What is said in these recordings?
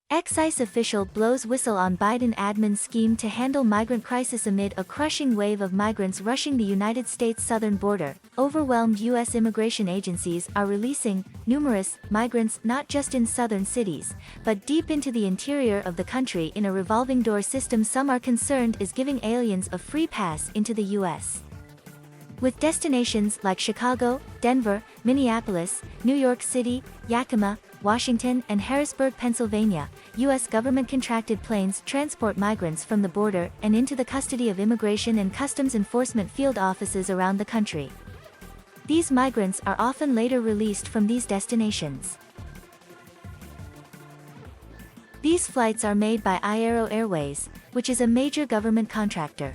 Ex-ICE official blows whistle on Biden admin scheme to handle migrant crisis amid a crushing wave of migrants rushing the United States southern border. Overwhelmed U.S. immigration agencies are releasing numerous migrants not just in southern cities, but deep into the interior of the country in a revolving door system some are concerned is giving aliens a free pass into the U.S. With destinations like Chicago, Denver, Minneapolis, New York City, Yakima, Washington, and Harrisburg, Pennsylvania, U.S. government-contracted planes transport migrants from the border and into the custody of Immigration and Customs Enforcement field offices around the country. These migrants are often later released from these destinations. These flights are made by Aero Airways, which is a major government contractor.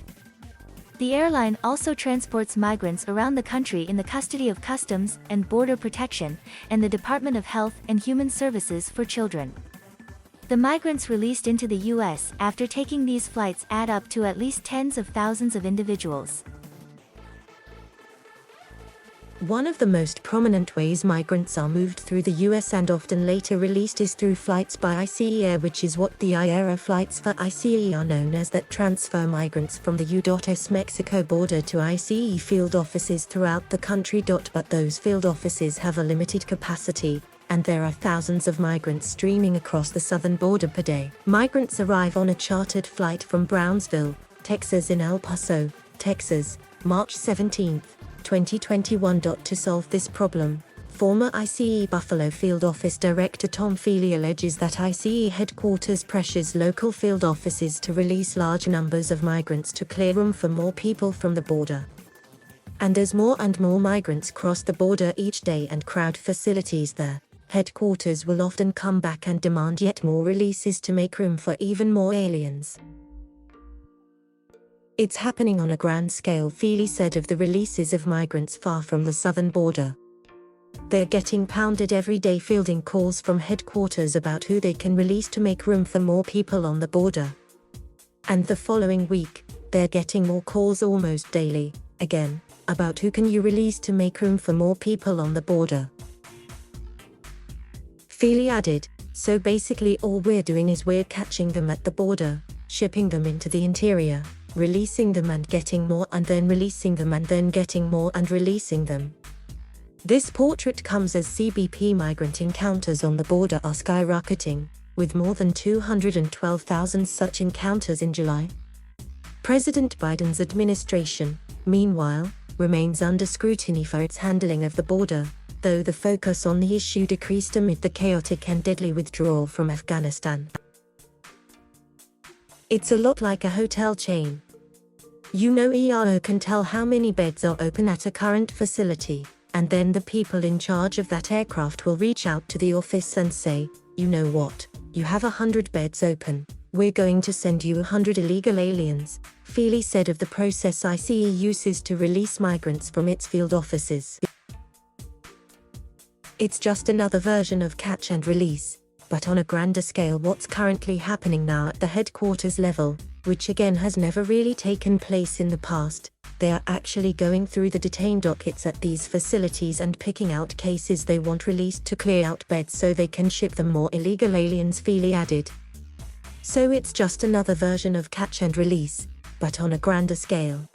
The airline also transports migrants around the country in the custody of Customs and Border Protection and the Department of Health and Human Services for Children. The migrants released into the U.S. after taking these flights add up to at least tens of thousands of individuals. One of the most prominent ways migrants are moved through the U.S. and often later released is through flights by ICE Air, which is what the Aero flights for ICE are known as, that transfer migrants from the U.S. Mexico border to ICE field offices throughout the country. But those field offices have a limited capacity, and there are thousands of migrants streaming across the southern border per day. Migrants arrive on a chartered flight from Brownsville, Texas in El Paso, Texas, March 17, 2021. To solve this problem, former ICE Buffalo Field Office Director Tom Feely alleges that ICE headquarters pressures local field offices to release large numbers of migrants to clear room for more people from the border. And as more and more migrants cross the border each day and crowd facilities there, headquarters will often come back and demand yet more releases to make room for even more aliens. It's happening on a grand scale, Feely said of the releases of migrants far from the southern border. They're getting pounded every day, fielding calls from headquarters about who they can release to make room for more people on the border. And the following week, they're getting more calls almost daily, again, about who can you release to make room for more people on the border. Feely added, so basically all we're doing is we're catching them at the border, shipping them into the interior, releasing them and getting more, and then releasing them and then getting more and releasing them. This portrait comes as CBP migrant encounters on the border are skyrocketing, with more than 212,000 such encounters in July. President Biden's administration, meanwhile, remains under scrutiny for its handling of the border, though the focus on the issue decreased amid the chaotic and deadly withdrawal from Afghanistan. It's a lot like a hotel chain. ERO can tell how many beds are open at a current facility, and then the people in charge of that aircraft will reach out to the office and say, you know what, you have 100 beds open, we're going to send you 100 illegal aliens, Feely said of the process ICE uses to release migrants from its field offices. It's just another version of catch and release, but on a grander scale. What's currently happening now at the headquarters level, which again has never really taken place in the past, they are actually going through the detained dockets at these facilities and picking out cases they want released to clear out beds so they can ship them more illegal aliens, Feely added. So it's just another version of catch and release, but on a grander scale.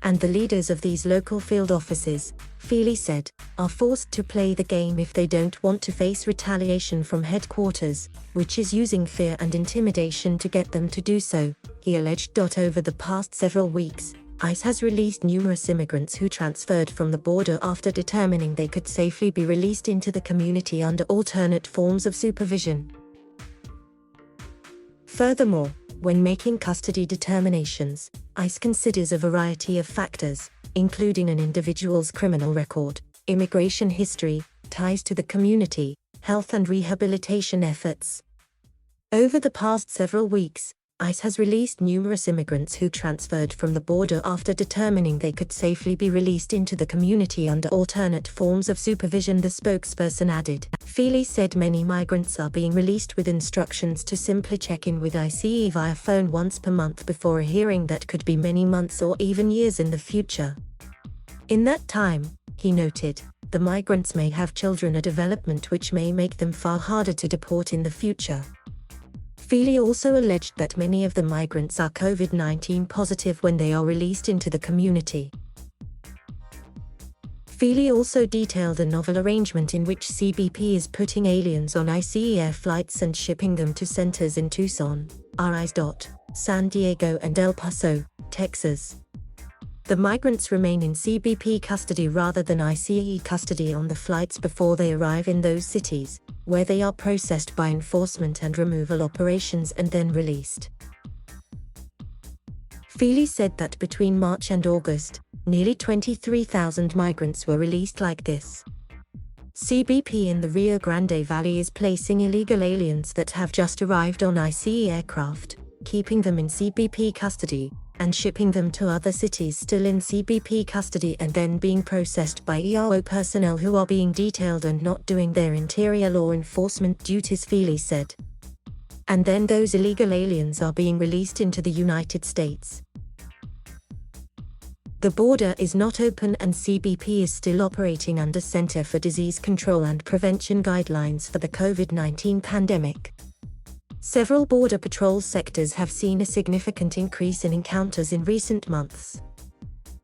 And the leaders of these local field offices, Feely said, are forced to play the game if they don't want to face retaliation from headquarters, which is using fear and intimidation to get them to do so, he alleged. Over the past several weeks, ICE has released numerous immigrants who transferred from the border after determining they could safely be released into the community under alternate forms of supervision. Furthermore, when making custody determinations, ICE considers a variety of factors, including an individual's criminal record, immigration history, ties to the community, health and rehabilitation efforts. Over the past several weeks, ICE has released numerous immigrants who transferred from the border after determining they could safely be released into the community under alternate forms of supervision, the spokesperson added. Feely said many migrants are being released with instructions to simply check in with ICE via phone once per month before a hearing that could be many months or even years in the future. In that time, he noted, the migrants may have children, a development which may make them far harder to deport in the future. Feely also alleged that many of the migrants are COVID-19 positive when they are released into the community. Feely also detailed a novel arrangement in which CBP is putting aliens on ICE air flights and shipping them to centers in Tucson, San Diego and El Paso, Texas. The migrants remain in CBP custody rather than ICE custody on the flights before they arrive in those cities, where they are processed by enforcement and removal operations and then released. Feely said that between March and August, nearly 23,000 migrants were released like this. CBP in the Rio Grande Valley is placing illegal aliens that have just arrived on ICE aircraft, keeping them in CBP custody, and shipping them to other cities still in CBP custody and then being processed by ERO personnel who are being detailed and not doing their interior law enforcement duties, Feely said. And then those illegal aliens are being released into the United States. The border is not open and CBP is still operating under Center for Disease Control and Prevention guidelines for the COVID-19 pandemic. Several Border Patrol sectors have seen a significant increase in encounters in recent months.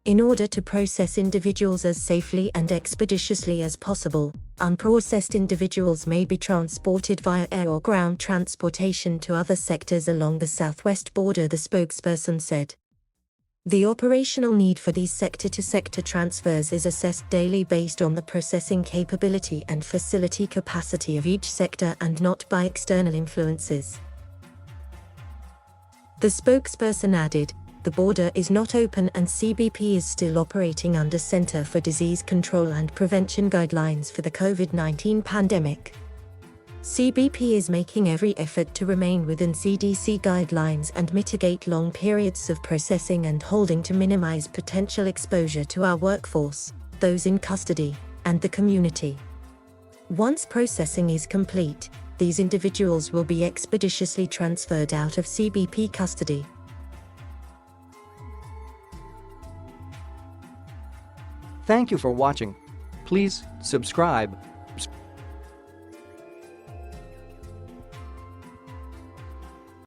In order to process individuals as safely and expeditiously as possible, unprocessed individuals may be transported via air or ground transportation to other sectors along the southwest border, the spokesperson said. The operational need for these sector-to-sector transfers is assessed daily based on the processing capability and facility capacity of each sector and not by external influences. The spokesperson added, the border is not open and CBP is still operating under Center for Disease Control and Prevention guidelines for the COVID-19 pandemic. CBP is making every effort to remain within CDC guidelines and mitigate long periods of processing and holding to minimize potential exposure to our workforce, those in custody, and the community. Once processing is complete, these individuals will be expeditiously transferred out of CBP custody. Thank you for watching. Please subscribe